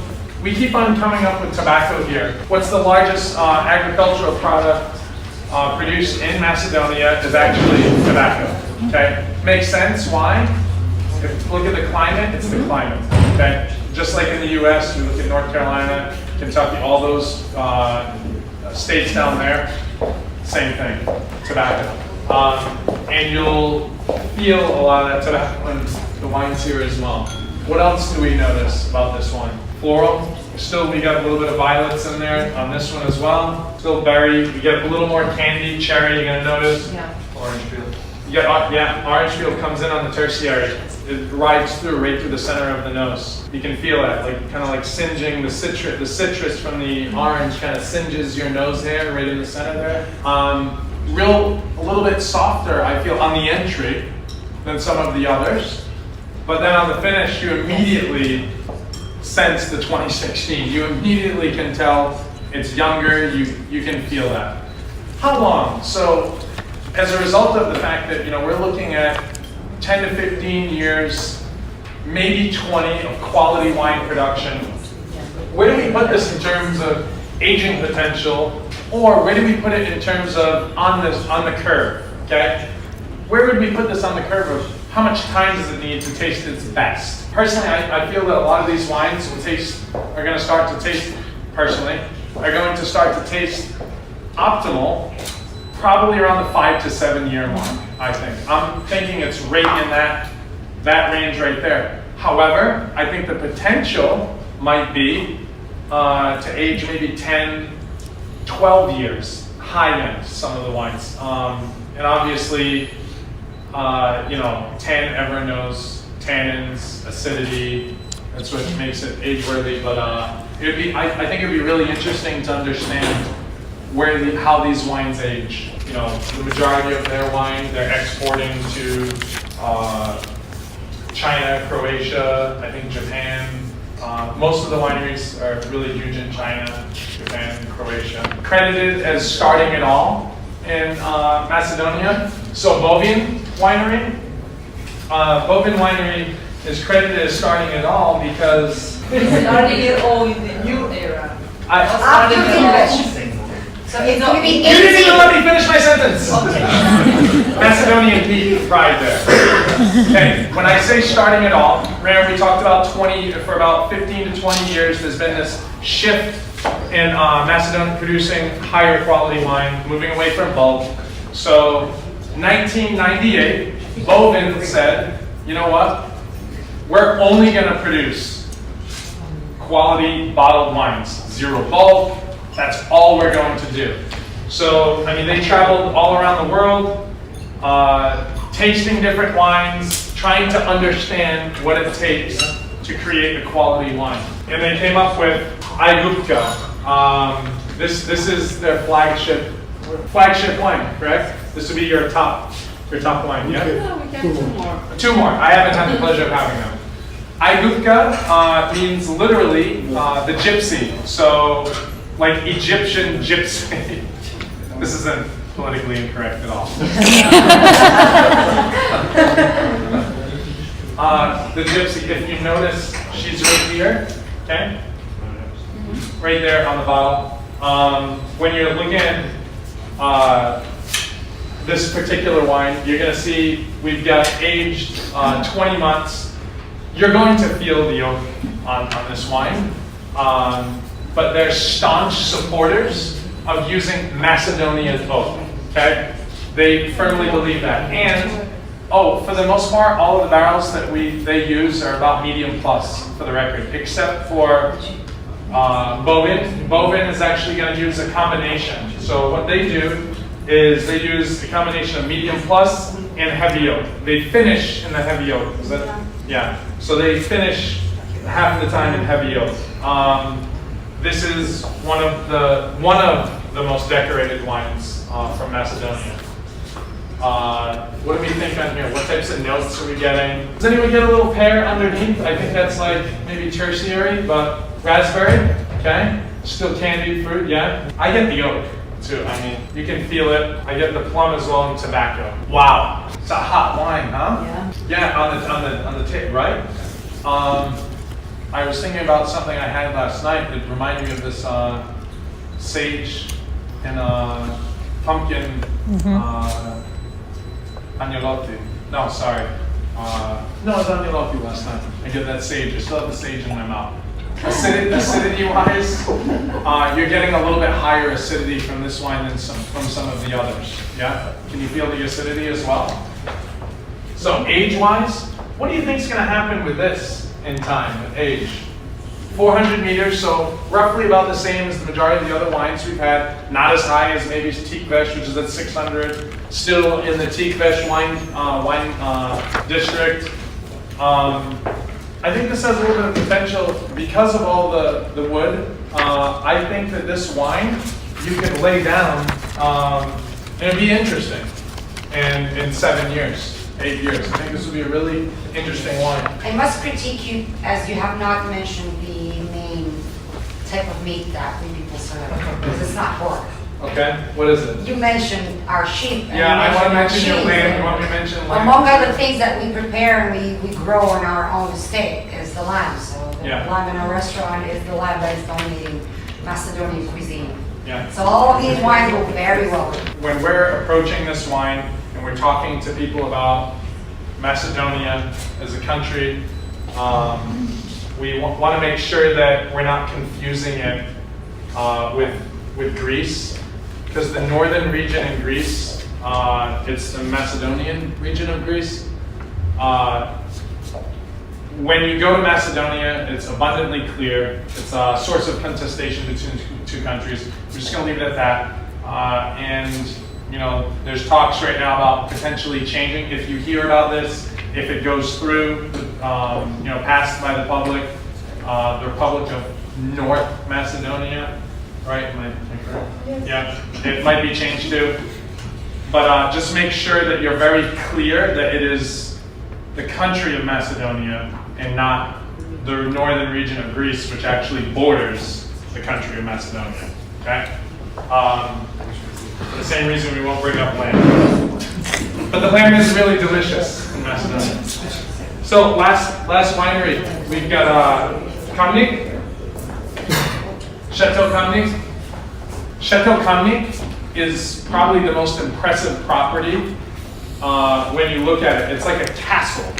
we keep on coming up with tobacco here. What's the largest agricultural product produced in Macedonia is actually tobacco. Okay. Makes sense. Why? If you look at the climate, it's the climate. Okay. Just like in the U.S., we look at North Carolina, Kentucky, all those states down there, same thing, tobacco. And you'll feel a lot of that tobacco in the wines here as well. What else do we notice about this one? Floral. Still, we got a little bit of violets in there on this one as well. Still berry. We get a little more candy, cherry, you're gonna notice. Yeah. Orange peel. You get, orange peel comes in on the tertiary. It rides through right through the center of the nose. You can feel it, kind of like singeing the citrus from the orange kind of singes your nose hair right in the center there. A little bit softer, I feel, on the entry than some of the others. But then on the finish, you immediately sense the 2016. You immediately can tell it's younger, you can feel that. How long? So as a result of the fact that, we're looking at 10 to 15 years, maybe 20 of quality wine production. Where do we put this in terms of aging potential, or where do we put it in terms of on the curve? Okay, where would we put this on the curve of how much time does it need to taste its best? Personally, I feel that a lot of these wines are going to start to taste optimal probably around the 5 to 7 year mark. I think. I'm thinking it's right in that range right there. However, I think the potential might be to age maybe 10, 12 years, high end, some of the wines. And obviously, everyone knows tannins, acidity, that's what makes it age worthy. But I think it would be really interesting to understand how these wines age. You know, the majority of their wine they're exporting to China, Croatia, I think Japan. Most of the wineries are really huge in China, Japan, Croatia. Credited as starting it all in Macedonia. So Bovin Winery. Bovin Winery is credited as starting it all because Starting it all in the new era. After Tikves. So it's going to be You didn't even let me finish my sentence. Macedonian Pride there. Okay, when I say starting it all, remember we talked about for about 15 to 20 years, there's been this shift in Macedonia producing higher quality wine, moving away from bulk. So 1998, Bovin said, you know what? We're only going to produce quality bottled wines, zero bulk. That's all we're going to do. So, I mean, they traveled all around the world, tasting different wines, trying to understand what it takes to create a quality wine. And they came up with Aigupka. This is their flagship wine, correct? This would be your top wine, yeah? No, we can do more. Two more. I haven't had the pleasure of having them. Aigupka means literally the gypsy. So, like Egyptian gypsy. This isn't politically incorrect at all. The gypsy, if you notice, she's right here, okay? Right there on the bottle. When you're looking at this particular wine, you're gonna see we've got aged 20 months. You're going to feel the oak on this wine. But they're staunch supporters of using Macedonian oak, okay? They firmly believe that. And, for the most part, all of the barrels that they use are about medium plus, for the record, except for Bovin. Bovin is actually going to use a combination. So what they do is they use a combination of medium plus and heavy oak. They finish in the heavy oak. Is that? Yeah. So they finish half the time in heavy oak. This is one of the most decorated wines from Macedonia. What do we think on here? What types of notes are we getting? Does anyone get a little pear underneath? I think that's like maybe tertiary, but raspberry, okay? Still candied fruit, yeah? I get the oak too. I mean, you can feel it. I get the plum as well and tobacco. Wow, it's a hot wine, huh? Yeah, on the tip, right? I was thinking about something I had last night that reminded me of this sage and pumpkin agnolotti. No, sorry. No, it was agnolotti last night. I get that sage. I still have the sage in my mouth. Acidity-wise, you're getting a little bit higher acidity from this wine than from some of the others. Yeah? Can you feel the acidity as well? So age-wise, what do you think is going to happen with this in time, with age? 400 meters, so roughly about the same as the majority of the other wines we've had. Not as high as maybe Tikves, which is at 600. Still in the Tikves wine district. I think this has a little bit of potential because of all the wood. I think that this wine you can lay down and it'd be interesting in 7 years. 8 years. I think this would be a really interesting wine. I must critique you as you have not mentioned the main type of meat that we people serve, because it's not pork. Okay, what is it? You mentioned our sheep. And Yeah, I want to mention your cheese, lamb. and You want me to mention lamb? among other things that we prepare and we grow on our own estate is the lamb. So the Yeah. lamb in our restaurant is the lamb that is dominating Macedonian cuisine. Yeah. So all of these wines go very well. When we're approaching this wine and we're talking to people about Macedonia as a country, we want to make sure that we're not confusing it with Greece, because the northern region in Greece, it's the Macedonian region of Greece. When you go to Macedonia, it's abundantly clear. It's a source of contestation between two countries. We're just going to leave it at that. And you know, there's talks right now about potentially changing. If you hear about this, if it goes through, you know, passed by the Republic of North Macedonia, right? Am I Yeah, it might be changed too. But just make sure that you're very clear that it is the country of Macedonia and not the northern region of Greece, which actually borders the country of Macedonia. Okay? For the same reason we won't bring up lamb. But the lamb is really delicious in Macedonia. So last winery, we've got Kamnik, Chateau Kamnik. Chateau Kamnik is probably the most impressive property when you look at it. It's like a castle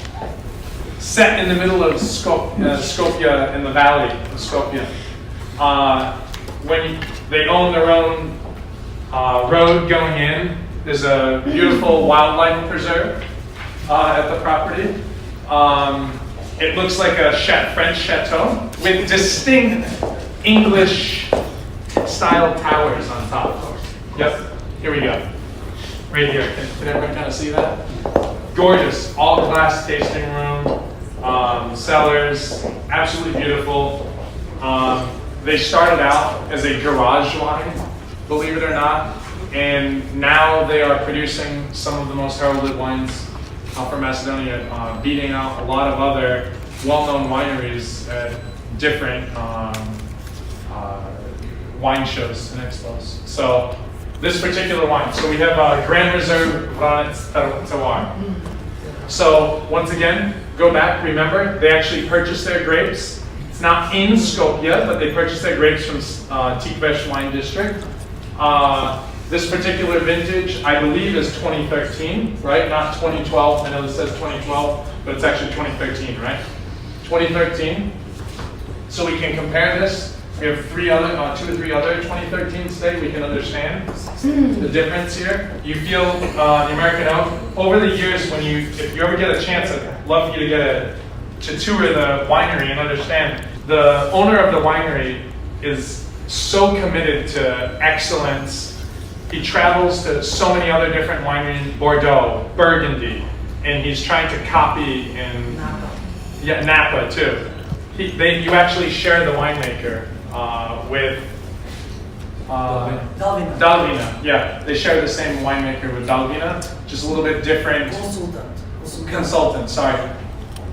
set in the middle of Skopje, in the valley of Skopje. When they own their own road going in, there's a beautiful wildlife preserve at the property. It looks like a French chateau with distinct English-style towers on top. Yep, here we go. Right here. Can everyone kind of see that? Gorgeous, all glass tasting room, cellars, absolutely beautiful. They started out as a garage wine, believe it or not, and now they are producing some of the most heralded wines from Macedonia, beating out a lot of other well-known wineries at different wine shows and expos. So this particular wine, so we have Grand Reserve Vranec. So once again, go back, remember, they actually purchased their grapes. It's not in Skopje, but they purchased their grapes from Tikves Wine District. This particular vintage, I believe, is 2013, right? Not 2012. I know this says 2012, but it's actually 2013, right? 2013. So we can compare this. We have two or three other 2013s today. We can understand the difference here. You feel the American oak. Over the years, if you ever get a chance, I'd love for you to tour the winery and understand. The owner of the winery is so committed to excellence. He travels to so many other different wineries, Bordeaux, Burgundy, and he's trying to copy in Napa too. You actually share the winemaker with Dalvina. Yeah, they share the same winemaker with Dalvina, just a little bit different. Consultant, sorry.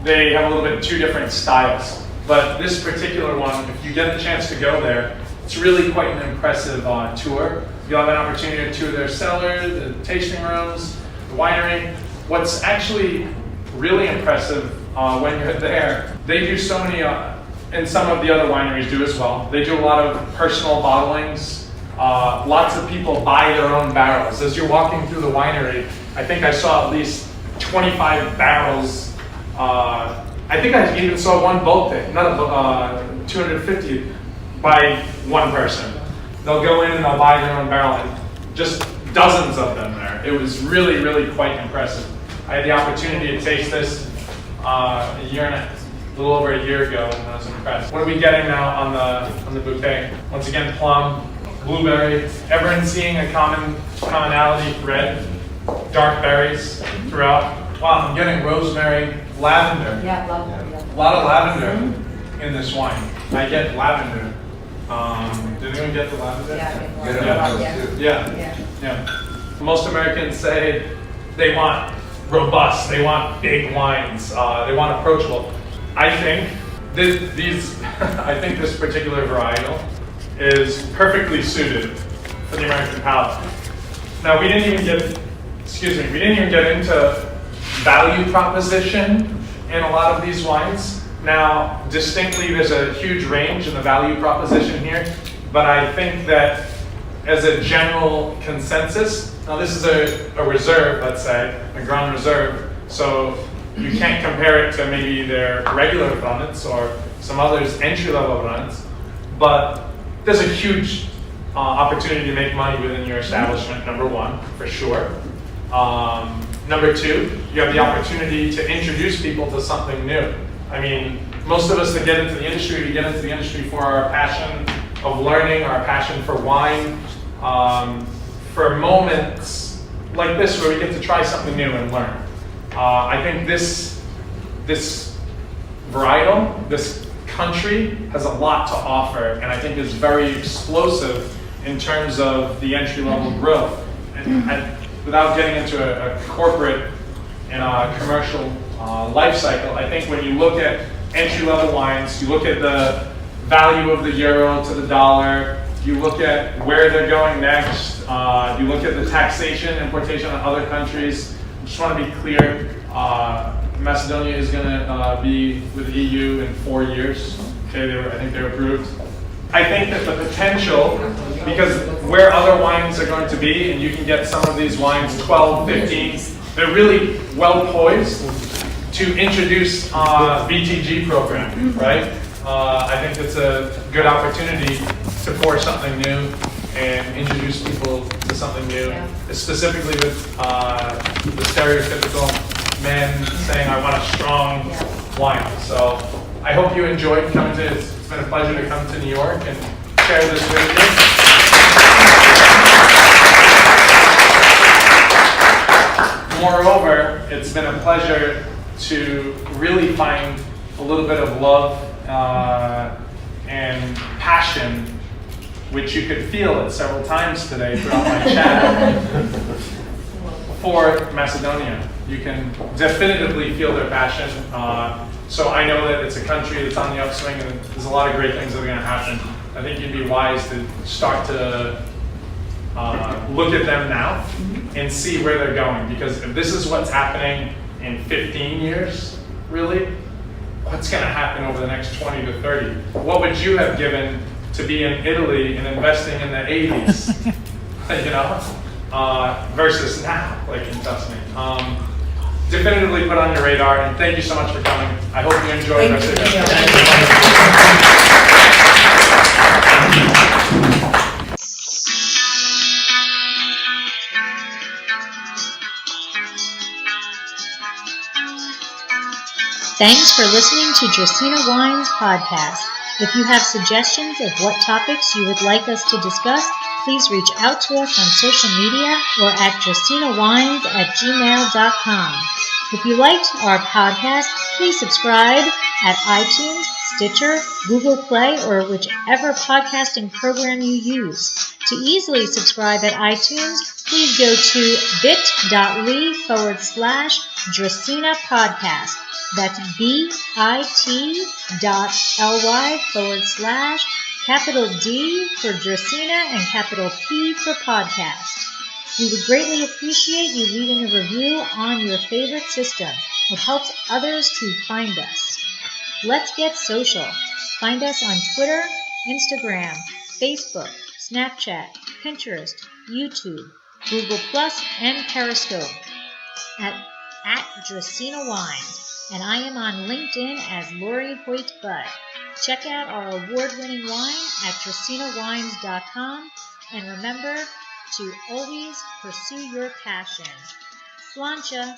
They have a little bit two different styles. But this particular one, if you get the chance to go there, it's really quite an impressive tour. You'll have an opportunity to tour their cellar, the tasting rooms, the winery. What's actually really impressive when you're there, they do so many, and some of the other wineries do as well, they do a lot of personal bottlings. Lots of people buy their own barrels. As you're walking through the winery, I think I saw at least 25 barrels. I think I even saw one bulk tank, not a 250 by one person. They'll go in and they'll buy their own barrel, and just dozens of them there. It was really, really quite impressive. I had the opportunity to taste this a little over a year ago, and I was impressed. What are we getting now on the bouquet? Once again, plum, blueberry. Everyone seeing a commonality thread? Dark berries throughout. Wow, I'm getting rosemary, lavender. Yeah, lavender. A lot of lavender in this wine. I get lavender. Did anyone get the lavender? Yeah. Most Americans say they want robust, they want big wines, they want approachable. I think this particular varietal is perfectly suited for the American palate. Now we didn't even get into value proposition in a lot of these wines. Now, distinctly, there's a huge range in the value proposition here, but I think that as a general consensus, now this is a reserve, let's say, a Grand Reserve, so you can't compare it to maybe their regular Vranec or some others entry-level Vranec, but there's a huge opportunity to make money within your establishment, number one, for sure. Number two, you have the opportunity to introduce people to something new. I mean, most of us that get into the industry, we get into the industry for our passion of learning, our passion for wine, for moments like this where we get to try something new and learn. I think this varietal, this country has a lot to offer, and I think is very explosive in terms of the entry-level growth. And without getting into a corporate and a commercial life cycle, I think when you look at entry-level wines, you look at the value of the euro to the dollar, you look at where they're going next, you look at the taxation, importation in other countries. I just want to be clear, Macedonia is going to be with the EU in 4 years. Okay, I think they're approved. I think that the potential, because where other wines are going to be, and you can get some of these wines 12, 15, they're really well poised to introduce VTG program, right? I think it's a good opportunity to pour something new and introduce people to something new, specifically with the stereotypical men saying, I want a strong wine. So I hope you enjoyed coming to, it's been a pleasure to come to New York and share this with you. Moreover, it's been a pleasure to really find a little bit of love and passion, which you could feel it several times today throughout my chat, for Macedonia. You can definitively feel their passion. So I know that it's a country that's on the upswing and there's a lot of great things that are going to happen. I think you'd be wise to start to look at them now and see where they're going. Because if this is what's happening in 15 years, really, what's going to happen over the next 20 to 30? What would you have given to be in Italy and investing in the 80s, you know, versus now, like in Tuscany? Definitively put on your radar, and thank you so much for coming. I hope you enjoy the rest of your day. Thanks for listening to Dracaena Wines podcast. If you have suggestions of what topics you would like us to discuss, please reach out to us on social media or at dracaenawines@gmail.com. If you liked our podcast, please subscribe at iTunes, Stitcher, Google Play, or whichever podcasting program you use. To easily subscribe at iTunes, please go to bit.ly/Dracaena podcast. That's bit.ly/D for Dracaena and capital P for podcast. We would greatly appreciate you leaving a review on your favorite system. It helps others to find us. Let's get social. Find us on Twitter, Instagram, Facebook, Snapchat, Pinterest, YouTube, Google+, and Periscope at Dracaena Wines. And I am on LinkedIn as Lori Hoyt Budd. Check out our award-winning wine at dracaenawines.com, and remember to always pursue your passion. Sláinte!